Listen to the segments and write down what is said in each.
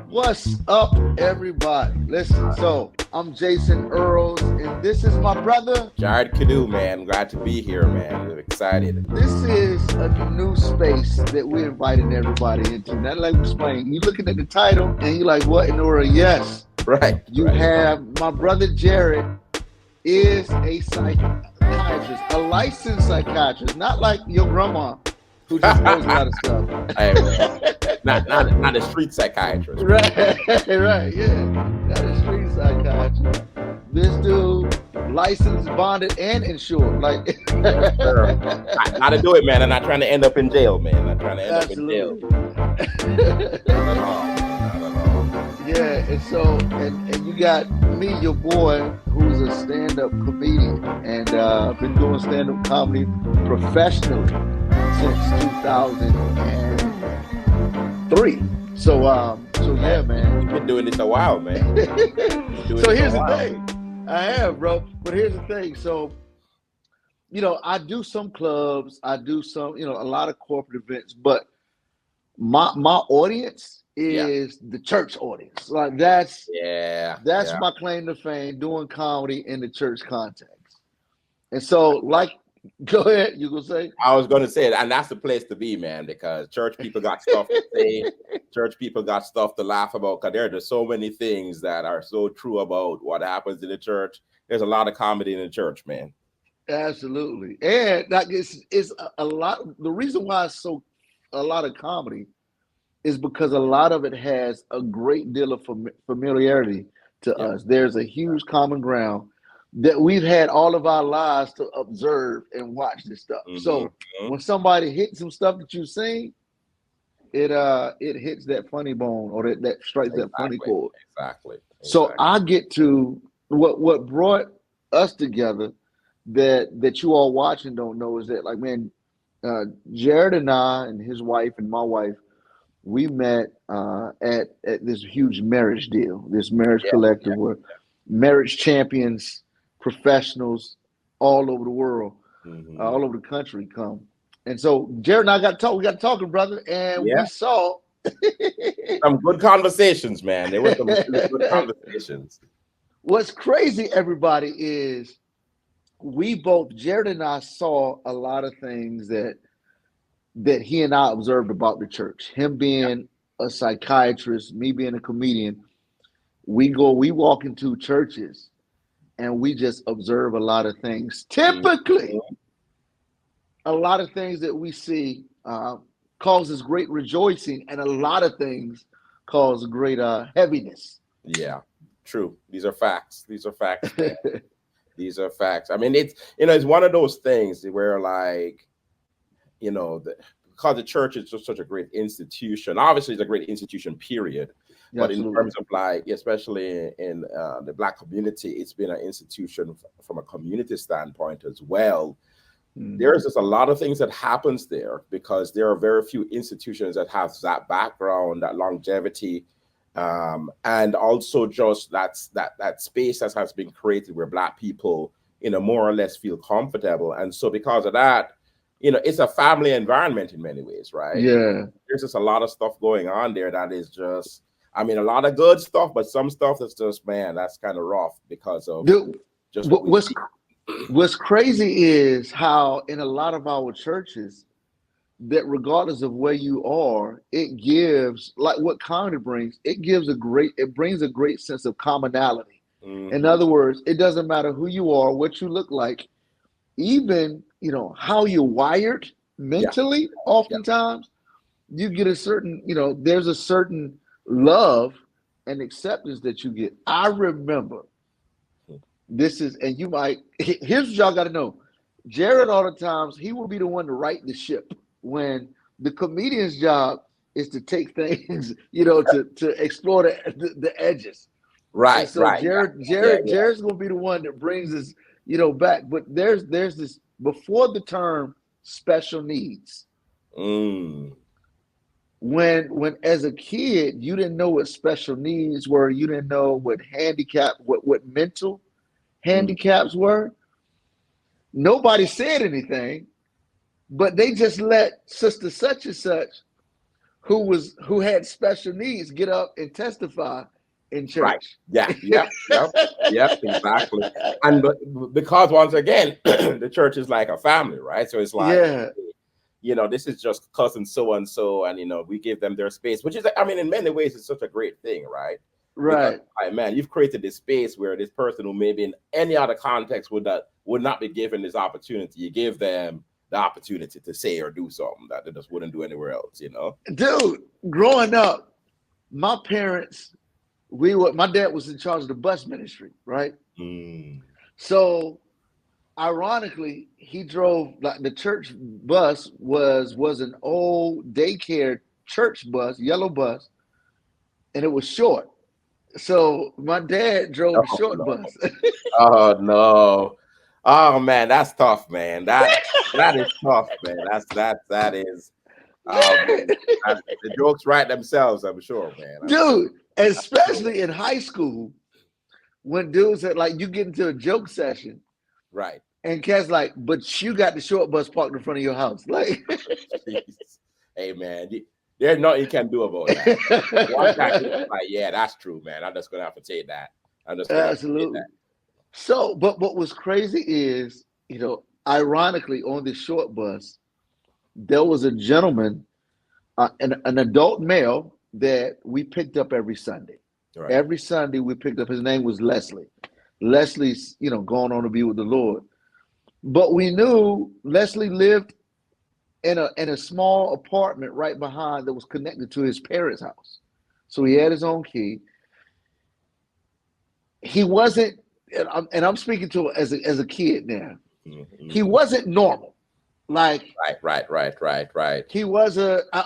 What's up, everybody? Listen, so I'm Jason Earls, and this is my brother. Kiddoe, man. Glad to be here, man. I'm excited. This is a new space that we're inviting everybody into. Now, let me explain. You're looking at the title, and you're like, what in the world? Yes. Right. You have my brother Jared is a psychiatrist, a licensed psychiatrist, not like your grandma who just knows a lot of stuff. Not a street psychiatrist. Right, right, yeah. Not a street psychiatrist. This dude, licensed, bonded, and insured. Like, Not to do it, man. I'm not trying to end up in jail, man. I'm not trying to end up in jail. Not at all. Yeah, and so, and you got me, your boy, who's a stand-up comedian, and I've been doing stand-up comedy professionally since 2003. So yeah, man. You've been doing this a while, man. So here's the thing. I have, bro. But here's the thing. So, I do some clubs. I do some, a lot of corporate events. But my audience is the church audience. Like that's my claim to fame, doing comedy in the church context. And so, go ahead. You gonna say? I was gonna say it, and that's the place to be, man, because church people got stuff to say. Church people got stuff to laugh about. Because there are so many things that are so true about what happens in the church. There's a lot of comedy in the church, man. Absolutely, and it's a lot. The reason why it's a lot of comedy is because a lot of it has a great deal of familiarity to us. There's a huge common ground that we've had all of our lives to observe and watch this stuff. Mm-hmm. So when somebody hits some stuff that you've seen, it hits that funny bone, or that strikes that funny chord. Exactly. So I get to what brought us together that you all watching don't know is that, like, man, Jared and I and his wife and my wife, we met at this huge marriage deal, this marriage collective where marriage champions, professionals all over the world, all over the country come. And so Jared and I got to talking, brother, and we saw some good conversations, man. There were some really good conversations. What's crazy, everybody, is Jared and I saw a lot of things that he and I observed about the church. Him being a psychiatrist, me being a comedian, we walk into churches and we just observe a lot of things. Typically, a lot of things that we see causes great rejoicing, and a lot of things cause great heaviness. Yeah, true. These are facts. These are facts. These are facts. I mean, it's one of those things where, like, because the church is just such a great institution. Obviously, it's a great institution, period. But in terms of, like, especially in the Black community, it's been an institution from a community standpoint as well. There's just a lot of things that happens there because there are very few institutions that have that background, that longevity, and also just that space that has been created where Black people, more or less feel comfortable. And so because of that, it's a family environment in many ways, right? Yeah. There's just a lot of stuff going on there that is just, I mean, a lot of good stuff, but some stuff that's just, man, that's kind of rough because of just what's crazy is how in a lot of our churches that regardless of where you are, it gives, like what comedy brings, it brings a great sense of commonality. In other words, it doesn't matter who you are, what you look like, even how you're wired mentally. Oftentimes you get a certain, there's a certain love and acceptance that you get. I remember here's what y'all got to know. Jared, all the times, he will be the one to right the ship when the comedian's job is to take things, to explore the edges. Right. And so right. Jared's going to be the one that brings us, back. But there's this, before the term special needs. When as a kid, you didn't know what special needs were. You didn't know what what mental handicaps were. Nobody said anything, but they just let sister such and such, who had special needs get up and testify in Right. church. Yeah. Yep. Yep. Yep. Exactly. And because once again, the church is like a family, right? So it's like, Yeah, this is just cousin so and so, and we give them their space, which is, I mean, in many ways, it's such a great thing, right? Because, right. man, you've created this space where this person who maybe in any other context would not be given this opportunity, you give them the opportunity to say or do something that they just wouldn't do anywhere else, Dude, growing up, my parents, my dad was in charge of the bus ministry, right? Mm. So ironically, he drove, like, the church bus was an old daycare church bus, yellow bus, and it was short. So my dad drove the Oh, short no. bus. Oh, no. Oh, man, that's tough, man. That is tough, man. That is. Oh, man. The jokes write themselves, I'm sure, man. Dude, I'm sure. especially in high school, when dudes are like, you get into a joke session, Right. and cats like, but you got the short bus parked in front of your house. Like, Jeez. Hey, man, there's nothing you can do about that. One guy is like, yeah, that's true, man. I'm just gonna have to take that. I'm just gonna have to take absolutely. that. So, but what was crazy is, ironically, on this short bus, there was a gentleman, an adult male that we picked up every Sunday. Right. Every Sunday we picked up. His name was Leslie. Leslie's, going on to be with the Lord. But we knew Leslie lived in a small apartment right behind that was connected to his parents' house. So he had his own key. He wasn't, and I'm speaking to as a kid now. Mm-hmm. He wasn't normal. Like, Right. he was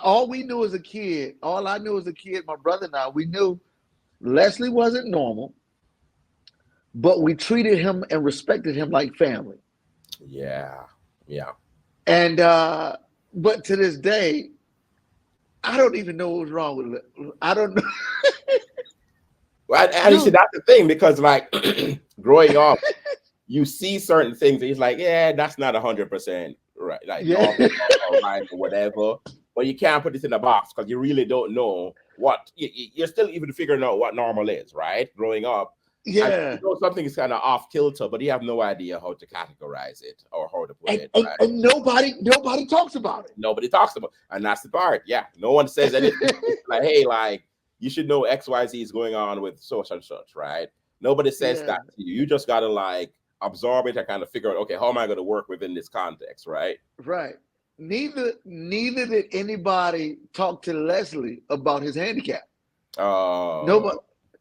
all we knew as a kid, all I knew as a kid, my brother and I, we knew Leslie wasn't normal, but we treated him and respected him like family. Yeah. And but to this day, I don't even know what was wrong with it. I don't know. Well, and you see, Dude. that's the thing, because like growing up, you see certain things, and it's like, yeah, that's not 100% right, like Yeah. normal or right or whatever. But you can't put it in a box because you really don't know what you're still even figuring out what normal is, right? Growing up, and Yeah. something is kind of off kilter, but you have no idea how to categorize it or how to put And, it, and, right? and nobody talks about it. Nobody talks about, and that's the part. Yeah, no one says anything like, hey, like, you should know XYZ is going on with such and such, right? Nobody says Yeah. that to you. You just gotta like absorb it and kind of figure out, okay, how am I going to work within this context, right? Right. Neither did anybody talk to Leslie about his handicap. Nobody.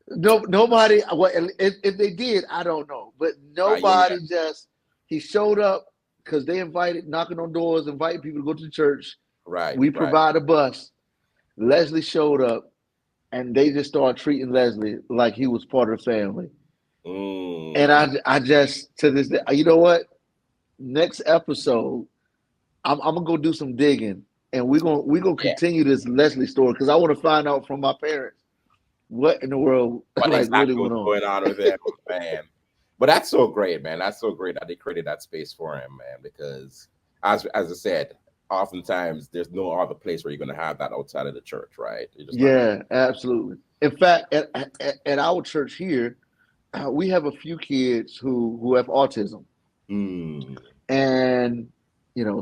Nobody. Well, if they did, I don't know. But nobody just. He showed up because they invited, knocking on doors, inviting people to go to church. Right. We provide a bus. Leslie showed up, and they just started treating Leslie like he was part of the family. And I just, to this day, you know what? Next episode, I'm gonna go do some digging, and we're gonna continue this Leslie story, because I want to find out from my parents what in the world what like exactly really went was on. going on with him, man. But that's so great, man. That's so great that they created that space for him, man. Because as I said, oftentimes there's no other place where you're going to have that outside of the church, right? Yeah, absolutely. In fact, at our church here, we have a few kids who have autism, and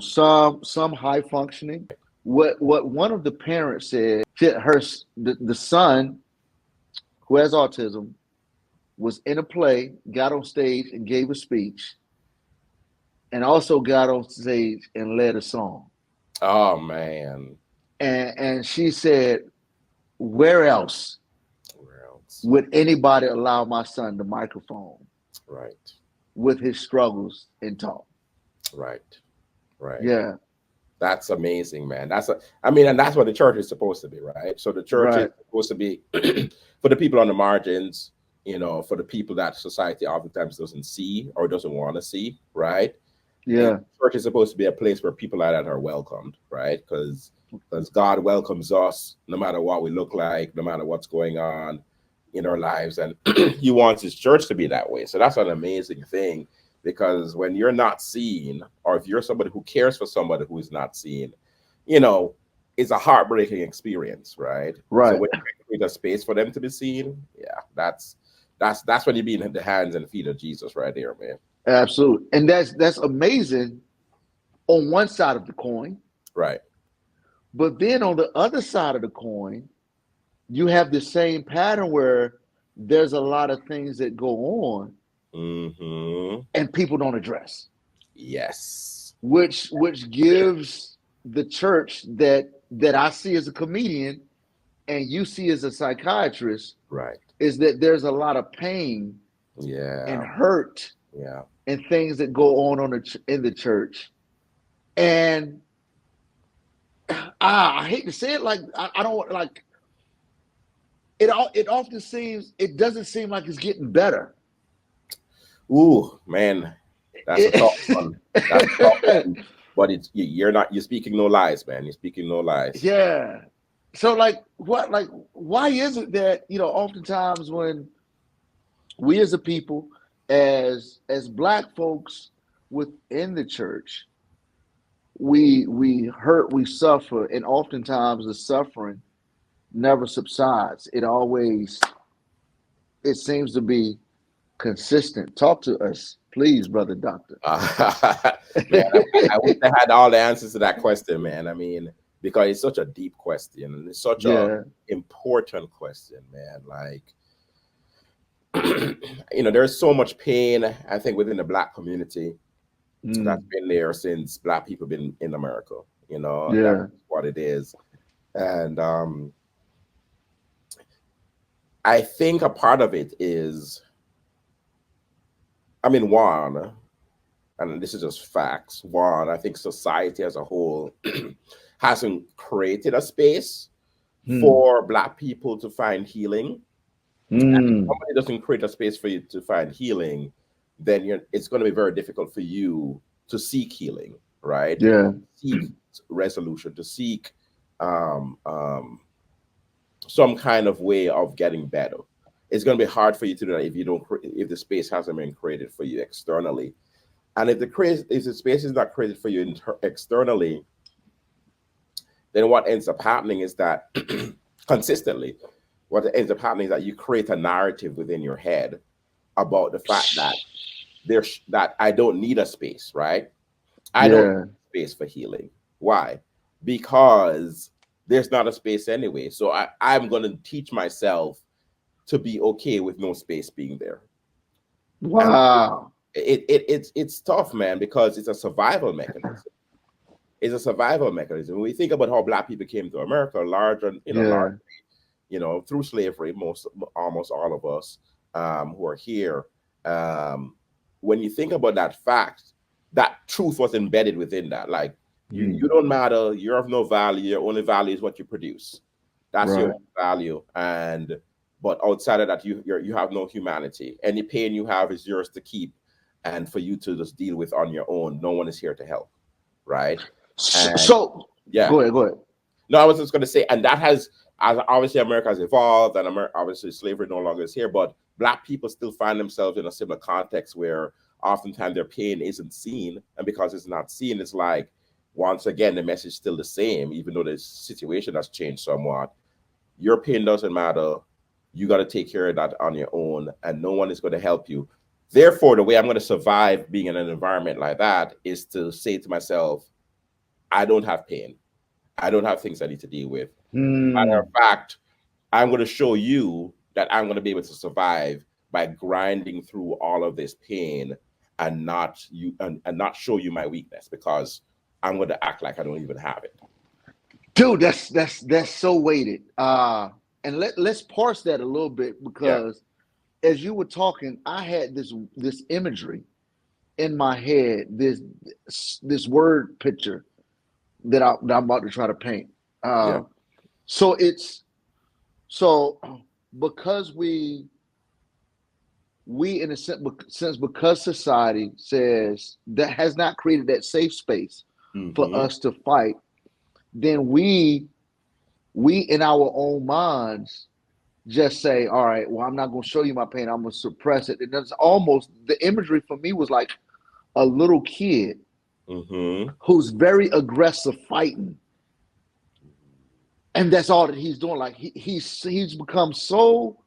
some high functioning. What one of the parents said, the son who has autism was in a play, got on stage and gave a speech, and also got on stage and led a song. Oh man! And she said, where else would anybody allow my son the microphone? Right. With his struggles in talk. Right. Yeah. That's amazing, man. And that's what the church is supposed to be, right? So the church is supposed to be for the people on the margins, for the people that society oftentimes doesn't see or doesn't want to see, right? Yeah. And church is supposed to be a place where people like that are welcomed, right? Because God welcomes us no matter what we look like, no matter what's going on in our lives, and He wants His church to be that way. So that's an amazing thing. Because when you're not seen, or if you're somebody who cares for somebody who is not seen, it's a heartbreaking experience, right? So Right. when you create a space for them to be seen, yeah, that's when you be in the hands and feet of Jesus right there, man. Absolutely. And that's amazing on one side of the coin. Right. But then on the other side of the coin, you have the same pattern where there's a lot of things that go on and people don't address. Yes. Which gives the church that I see as a comedian and you see as a psychiatrist, right, is that there's a lot of pain and hurt and things that go on in the church. And I hate to say it, like I don't like it. It often seems, it doesn't seem like it's getting better. Ooh, man, that's a tough one. That's a tough one. But you're speaking no lies, man. You're speaking no lies. Yeah. So why is it that, oftentimes when we as a people, as Black folks within the church, we hurt, we suffer, and oftentimes the suffering never subsides. It seems to be consistent. Talk to us, please, brother doctor. Man, I wish I had all the answers to that question, man. I mean, because it's such a deep question and it's such a important question, man. Like, there's so much pain, I think, within the Black community that's been there since Black people been in America. That's what it is. And I think a part of it is, one, and this is just facts. One, I think society as a whole hasn't created a space for Black people to find healing. And if somebody doesn't create a space for you to find healing, then it's going to be very difficult for you to seek healing, right? Yeah. Seek resolution, to seek some kind of way of getting better. It's going to be hard for you to do that if the space hasn't been created for you externally. And if the space is not created for you externally, then what ends up happening is that consistently, what ends up happening is that you create a narrative within your head about the fact that I don't need a space, right? I don't need a space for healing. Why? Because there's not a space anyway. So I'm going to teach myself to be okay with no space being there. Wow. It's tough, man, because it's a survival mechanism. It's a survival mechanism. When we think about how Black people came to America, largely, through slavery, almost all of us who are here. When you think about that fact, that truth was embedded within that. Like, you don't matter. You're of no value. Your only value is what you produce. That's your own value. But outside of that, you have no humanity. Any pain you have is yours to keep and for you to just deal with on your own. No one is here to help, right? So yeah, go ahead. No, I was just going to say, and that has, obviously America has evolved, and obviously slavery no longer is here, but Black people still find themselves in a similar context where oftentimes their pain isn't seen, and because it's not seen, it's like, once again, the message is still the same, even though the situation has changed somewhat. Your pain doesn't matter. You got to take care of that on your own, and no one is going to help you. Therefore, the way I'm going to survive being in an environment like that is to say to myself, I don't have pain. I don't have things I need to deal with. Matter of fact, I'm going to show you that I'm going to be able to survive by grinding through all of this pain and not show you my weakness, because I'm going to act like I don't even have it. Dude, that's so weighted. And let's parse that a little bit, because as you were talking, I had this imagery in my head, this word picture that I'm about to try to paint. So because we in a sense, because society says that has not created that safe space for us to fight, then we in our own minds just say, all right, well, I'm not going to show you my pain. I'm going to suppress it. And that's almost, the imagery for me was like a little kid who's very aggressive fighting. and that's all that he's doing. Like he's become so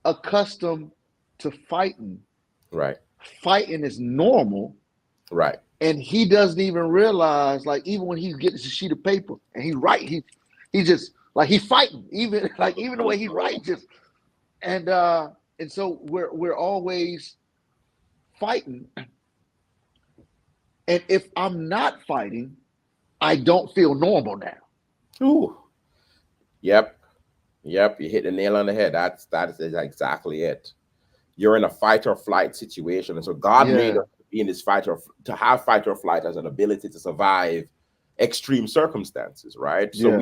accustomed to fighting. Right. Fighting is normal. Right. And he doesn't even realize, like, even when he gets a sheet of paper and he just like he fighting, even like even the way he writes, just and so we're always fighting. And if I'm not fighting, I don't feel normal now. Ooh. Yep. Yep. You hit the nail on the head. That is exactly it. You're in a fight or flight situation. And so God made us to be in this to have fight or flight as an ability to survive extreme circumstances, right? So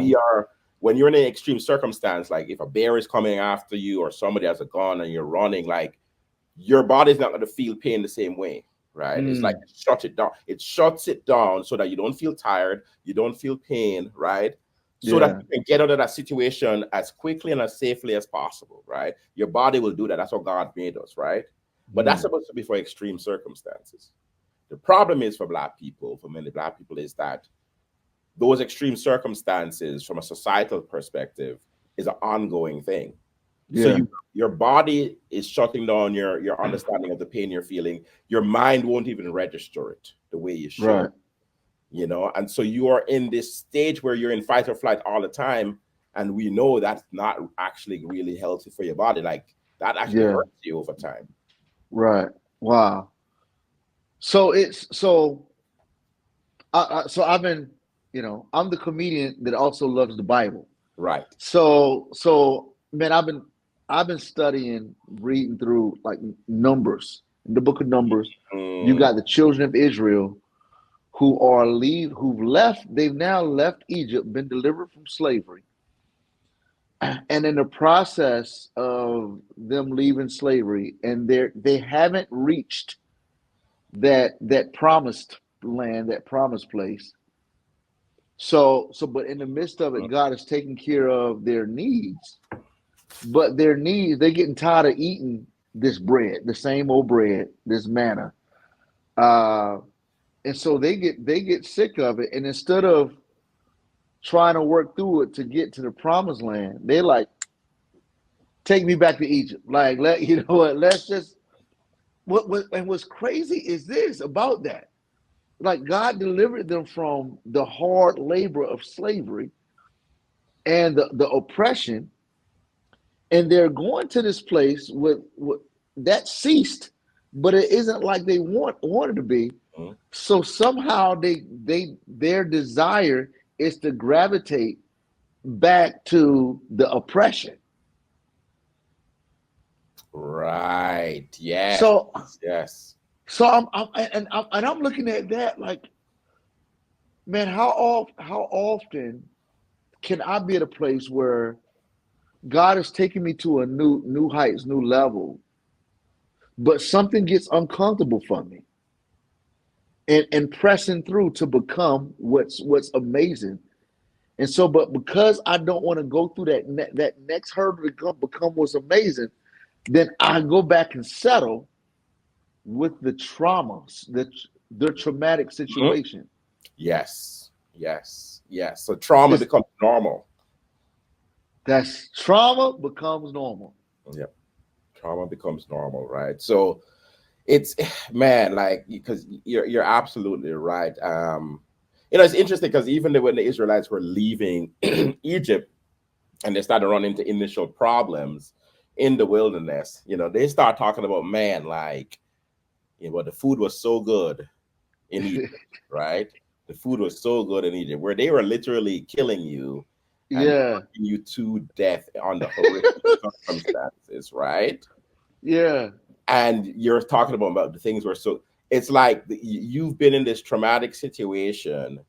when you're in an extreme circumstance, like if a bear is coming after you or somebody has a gun and you're running, like your body's not going to feel pain the same way, right? It's like it shuts it down. It shuts it down so that you don't feel tired, you don't feel pain, right? So that you can get out of that situation as quickly and as safely as possible, right? Your body will do that. That's what God made us, right? But that's supposed to be for extreme circumstances. The problem is for many Black people, is that those extreme circumstances from a societal perspective is an ongoing thing. So your body is shutting down your understanding of the pain you're feeling. Your mind won't even register it the way you should. Right. And so you are in this stage where you're in fight or flight all the time, and we know that's not actually really healthy for your body. Like that actually hurts you over time. Right. Wow. So I've been, I'm the comedian that also loves the Bible. Right. So man, I've been studying, reading through like Numbers, in the book of Numbers. You got the children of Israel who've left. They've now left Egypt, been delivered from slavery, and in the process of them leaving slavery, and they haven't reached that promised land, that promised place. But in the midst of it, God is taking care of their needs. But their needs, they're getting tired of eating this bread, the same old bread, this manna. And so they get sick of it. And instead of trying to work through it to get to the promised land, they're like, take me back to Egypt. Like, let's just what's crazy is this about that. Like God delivered them from the hard labor of slavery and the oppression. And they're going to this place with that ceased, but it isn't like they wanted to be. So somehow their desire is to gravitate back to the oppression. Right. Yes. So yes. So I'm looking at that like, man, how often can I be at a place where God is taking me to a new heights, new level, but something gets uncomfortable for me, and pressing through to become what's amazing. And so, but because I don't want to go through that next hurdle to become what's amazing, then I go back and settle with the traumas, the traumatic situation. Yes. So trauma becomes normal. That's trauma becomes normal. Yep. Trauma becomes normal, right? So it's, man, like, because you're absolutely right. It's interesting because even when the Israelites were leaving Egypt and they started running into initial problems in the wilderness, they start talking about, man, like, the food was so good in Egypt, right? The food was so good in Egypt, where they were literally killing you and putting you to death on the horrific circumstances, right? Yeah. And you're talking about the things were so, it's like you've been in this traumatic situation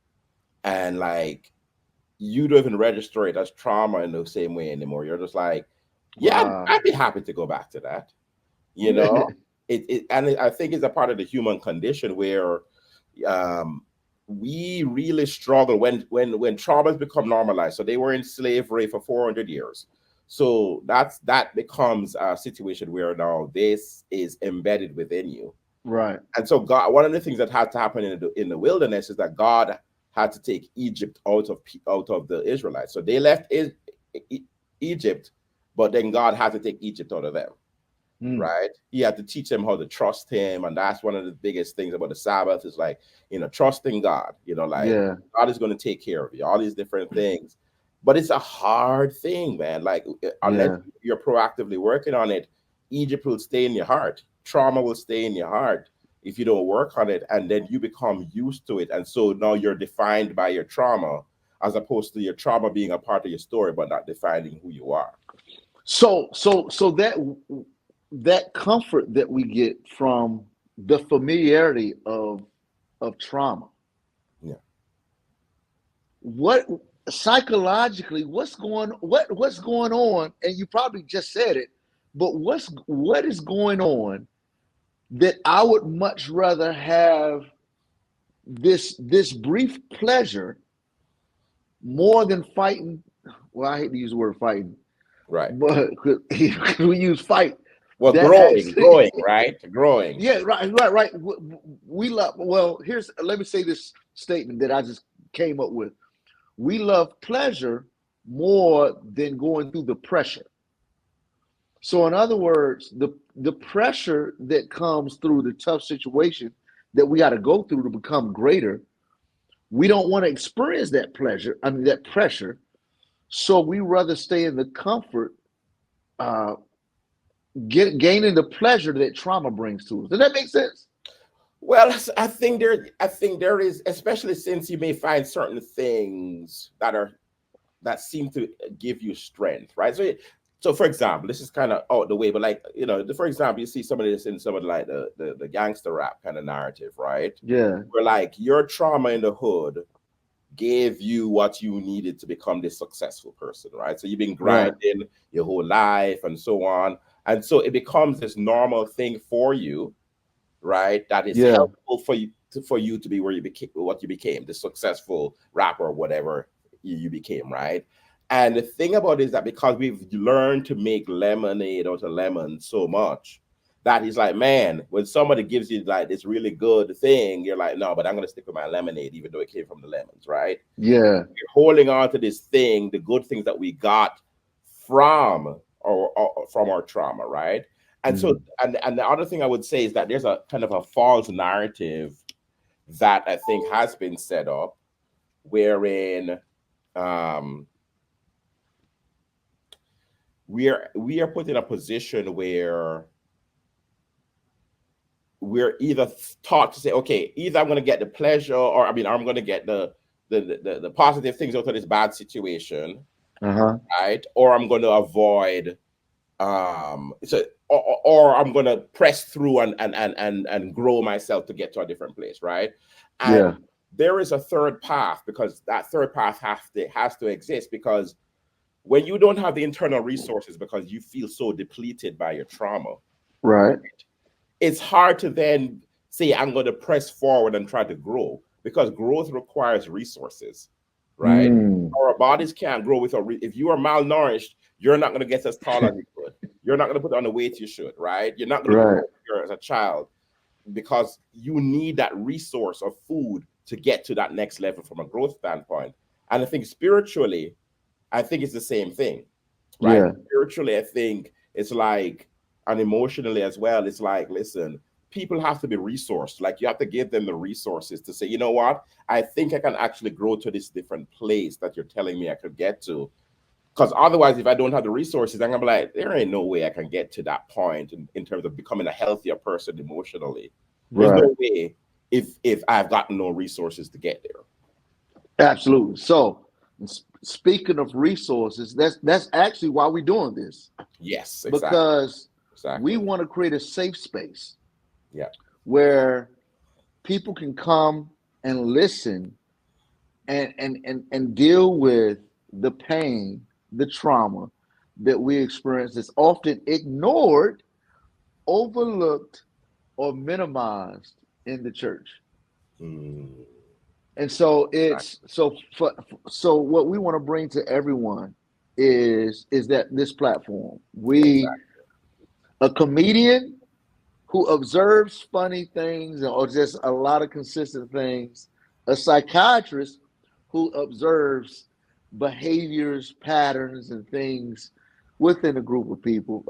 and like you don't even register it as trauma in the same way anymore. You're just like, yeah, I'd be happy to go back to that. And I think it's a part of the human condition where we really struggle when traumas become normalized. So they were in slavery for 400 years. So that becomes a situation where now this is embedded within you. Right. And so God, one of the things that had to happen in the wilderness is that God had to take Egypt out of the Israelites. So they left Egypt, but then God had to take Egypt out of them. Right? He had to teach them how to trust him. And that's one of the biggest things about the Sabbath is like, trusting God, like God is going to take care of you, all these different things. But it's a hard thing, man. Like, unless you're proactively working on it, Egypt will stay in your heart. Trauma will stay in your heart if you don't work on it. And then you become used to it. And so now you're defined by your trauma, as opposed to your trauma being a part of your story, but not defining who you are. So that comfort that we get from the familiarity of trauma. Yeah. What psychologically, what's going on? And you probably just said it, but what is going on that I would much rather have this brief pleasure more than fighting? Well, I hate to use the word fighting. Right. But we use fight. Well, growing, right? Growing. Yeah, right. We love, let me say this statement that I just came up with. We love pleasure more than going through the pressure. So in other words, the pressure that comes through the tough situation that we got to go through to become greater, we don't want to experience that that pressure. So we rather stay in the comfort, gaining the pleasure that trauma brings to us. Does that make sense? Well, I think there is, especially since you may find certain things that seem to give you strength, right? So for example, this is kind of out the way, but like, for example, you see some of this in some of like the gangster rap kind of narrative, right? Yeah. Where like your trauma in the hood gave you what you needed to become this successful person, right? So you've been grinding your whole life and so on. And so it becomes this normal thing for you, right? That is helpful for you to be where you became, what you became, the successful rapper or whatever you became, right? And the thing about it is that because we've learned to make lemonade out of lemon so much, that is like, man, when somebody gives you like this really good thing, you're like, no, but I'm going to stick with my lemonade, even though it came from the lemons, right? Yeah. You're holding on to this thing, the good things that we got from our trauma, right? And so, and the other thing I would say is that there's a kind of a false narrative that I think has been set up, wherein we are put in a position where we're either taught to say, okay, either I'm going to get the pleasure, or I'm going to get the positive things out of this bad situation, right? Or I'm going to avoid, or I'm going to press through and grow myself to get to a different place, right? And there is a third path, because that third path has to exist, because when you don't have the internal resources because you feel so depleted by your trauma, right? It's hard to then say, I'm going to press forward and try to grow, because growth requires resources, right? Our bodies can't grow if you are malnourished, you're not going to get as tall as you could. You're not going to put on the weight you should, right? You're not going to grow as a child, because you need that resource of food to get to that next level from a growth standpoint. And I think spiritually, I think it's the same thing, right? Yeah. Spiritually, I think it's like, and emotionally as well, it's like, listen, people have to be resourced. Like, you have to give them the resources to say, you know what? I think I can actually grow to this different place that you're telling me I could get to. Because otherwise, if I don't have the resources, I'm going to be like, there ain't no way I can get to that point in terms of becoming a healthier person emotionally. There's no way if I've got no resources to get there. Absolutely. So, speaking of resources, that's actually why we're doing this. Yes, exactly. Because we want to create a safe space. Yeah. Where people can come and listen and deal with the pain, the trauma that we experience that's often ignored, overlooked, or minimized in the church. And so it's so what we want to bring to everyone is that this platform, a comedian who observes funny things or just a lot of consistent things, a psychiatrist who observes behaviors, patterns, and things within a group of people.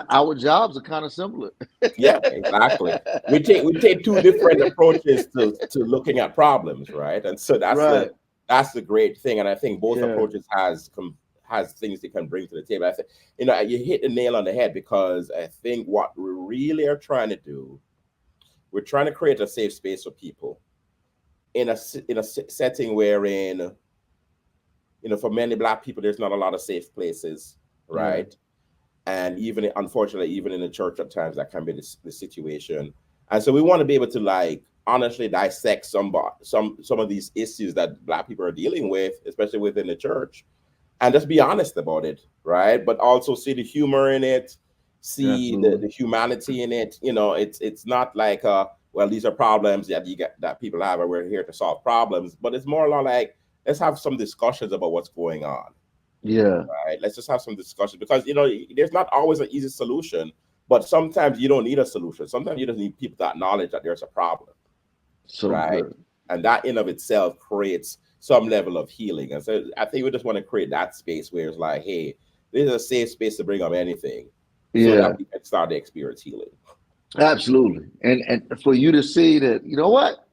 Our jobs are kind of similar. Yeah, exactly. We take two different approaches to looking at problems, right? And so Right. that's the great thing. And I think both Yeah. approaches has things they can bring to the table. I think you hit the nail on the head, because I think what we really are trying to do, we're trying to create a safe space for people in a setting wherein, for many Black people, there's not a lot of safe places, Yeah. right? And even, unfortunately, even in the church at times, that can be the situation. And so we want to be able to, like, honestly dissect some of these issues that Black people are dealing with, especially within the church, and just be honest about it, right? But also see the humor in it, see Absolutely. the humanity in it. It's not like, well, these are problems that people have, and we're here to solve problems. But it's more like, let's have some discussions about what's going on. Yeah. Right? Let's just have some discussion, because there's not always an easy solution, but sometimes you don't need a solution. Sometimes you just need people to acknowledge that there's a problem, So right? good. And that in of itself creates some level of healing. And so I think we just want to create that space where it's like, hey, this is a safe space to bring up anything, so Yeah. that we can start to experience healing. Absolutely. And for you to see that, you know what?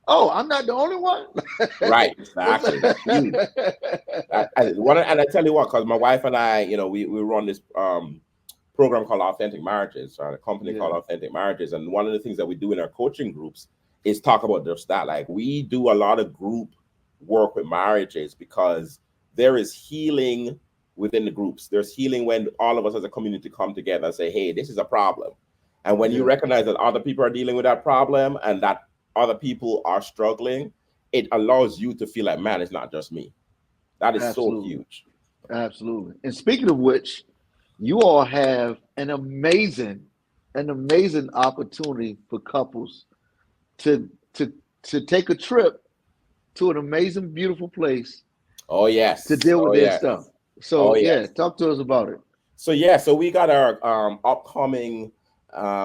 Oh, I'm not the only one. Right, exactly. That's huge. And I tell you what, because my wife and I, we run this program called Authentic Marriages, or a company Yeah. called Authentic Marriages. And one of the things that we do in our coaching groups is talk about just that. Like, we do a lot of group work with marriages, because there is healing within the groups. There's healing when all of us as a community come together and say, hey, this is a problem. And when you Yeah. recognize that other people are dealing with that problem, and that other people are struggling, it allows you to feel like, man, it's not just me. That is so Absolutely. huge. Absolutely. And speaking of which, you all have an amazing opportunity for couples to to to take a trip to an amazing, beautiful place Oh to yes. deal with Oh their stuff. yes. Oh So yeah, yes. talk to us about it. So we got our upcoming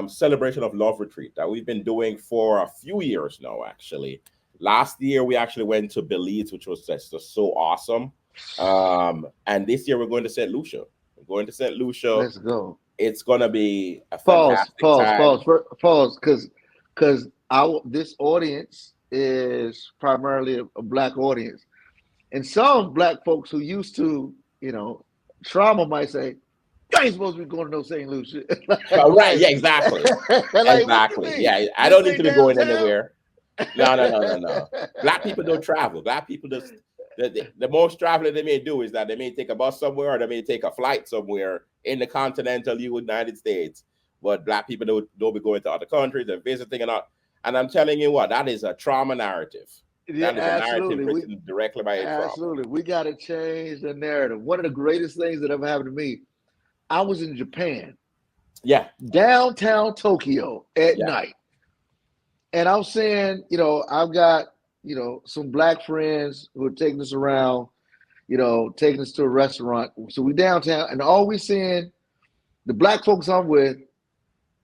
celebration of love retreat that we've been doing for a few years now. Actually, last year we actually went to Belize, which was just so awesome. And this year we're going to St. Lucia. We're going to St. Lucia. Let's go. It's gonna be a Pause, fantastic pause, time. pause, pause, because our this audience is primarily a black audience, and some black folks who used to, trauma might say, "You ain't supposed to be going to no St. Lucia." Oh, right. like, Yeah. Exactly. like, what you Exactly. mean? Yeah. I This don't need ain't to be going downtown. anywhere. No, no, no, no, no. Black people don't travel. Black people just the most traveling they may do is that they may take a bus somewhere, or they may take a flight somewhere in the continental United States. But Black people don't be going to other countries and visiting and all. And I'm telling you what, that is a trauma narrative. Yeah, That is a narrative absolutely. written directly by a trauma. We got to change the narrative. One of the greatest things that ever happened to me, I was in Japan, Yeah, downtown Tokyo at yeah. night. And I'm saying, I've got, some black friends who are taking us around, taking us to a restaurant. So we downtown, and all we seeing the black folks I'm with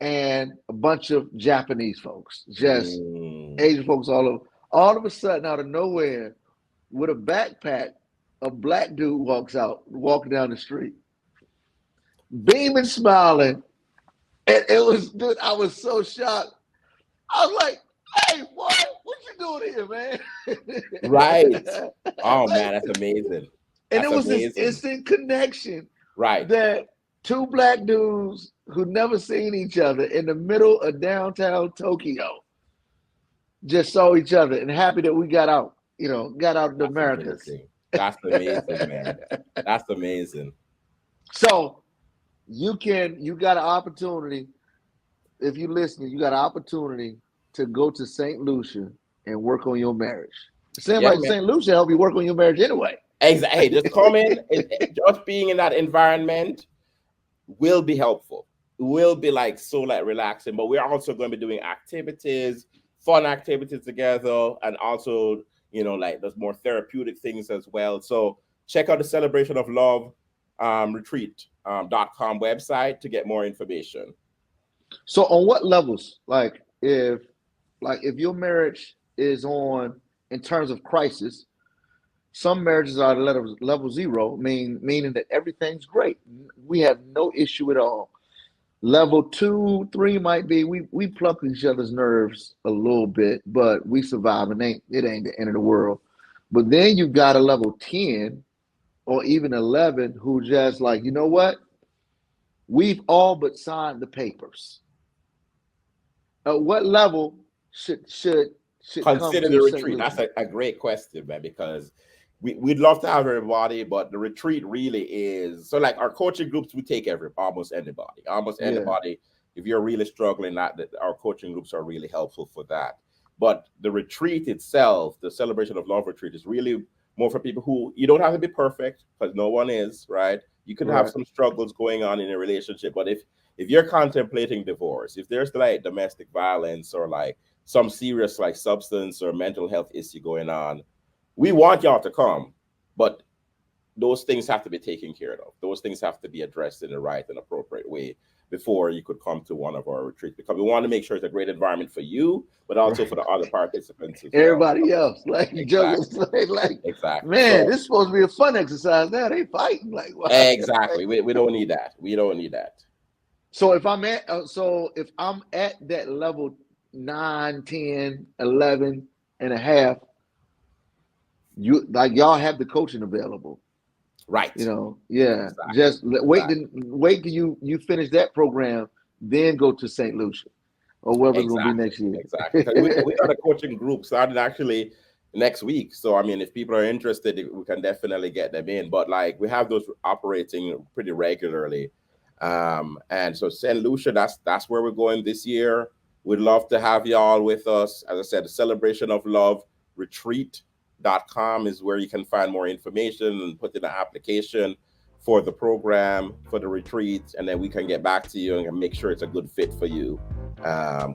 and a bunch of Japanese folks, just Mm. Asian folks all over. All of a sudden, out of nowhere, with a backpack, a black dude walking down the street, beaming, smiling. And it was, dude, I was so shocked. I was like, hey, boy, what you doing here, man? Right. Oh like, man, that's amazing. and That's it was this amazing. instant connection Right. that two black dudes who never seen each other in the middle of downtown Tokyo just saw each other and happy that we got out of the That's Americas. amazing. That's amazing, man. That's amazing. So you got an opportunity. If you're listening, you got an opportunity to go to St. Lucia and work on your marriage. It seems Yeah, like man. St. Lucia help you work on your marriage anyway. Exactly. Hey, just come in. Just being in that environment will be helpful. Will be like so like relaxing. But we're also going to be doing activities, fun activities together, and also like there's more therapeutic things as well. So check out the Celebration of Love retreat.com website to get more information. So on what levels? Like if your marriage is on in terms of crisis. Some marriages are level 0, meaning that everything's great. We have no issue at all. Level 2, 3 might be we pluck each other's nerves a little bit, but we survive, and it ain't the end of the world. But then you've got a level 10 or even 11 who just like, you know what? We've all but signed the papers. At what level should consider the retreat? That's a great question, man, because we'd love to have everybody, but the retreat really is so. Like our coaching groups, we take almost anybody. If you're really struggling, that our coaching groups are really helpful for that. But the retreat itself, the celebration of love retreat, is really more for people who you don't have to be perfect, because no one is, right? You could have some struggles going on in a relationship, but if you're contemplating divorce, if there's like domestic violence or like some serious like substance or mental health issue going on, we want y'all to come, but those things have to be taken care of. Those things have to be addressed in the right and appropriate way before you could come to one of our retreats, because we want to make sure it's a great environment for you, but also for the other participants as everybody else. Like exactly. Exactly. Man, this is supposed to be a fun exercise. Now they fighting like what? Exactly. We don't need that. We don't need that. So if I'm at that level 9, 10, 11 and a half, y'all have the coaching available. Right. Exactly. Just wait till you finish that program, then go to St. Lucia or wherever it's going to be next year. Exactly. We got a coaching group starting actually next week. So, I mean, if people are interested, we can definitely get them in. But like we have those operating pretty regularly. And so St. Lucia, that's where we're going this year. We'd love to have y'all with us. As I said, the Celebration of Love Retreat.com is where you can find more information and put in an application for the program, for the retreat, and then we can get back to you and make sure it's a good fit for you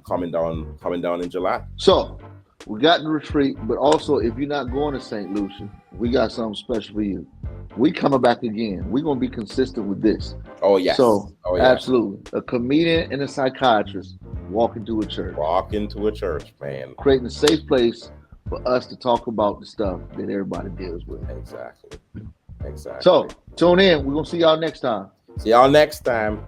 coming down in July. So we got the retreat, but also if you're not going to St. Lucia, we got something special for you. We coming back again. We're going to be consistent with this. Oh, yes. So, absolutely. A comedian and a psychiatrist walk into a church. Walk into a church, man. Creating a safe place for us to talk about the stuff that everybody deals with. Exactly. So, tune in. We're going to see y'all next time. See y'all next time.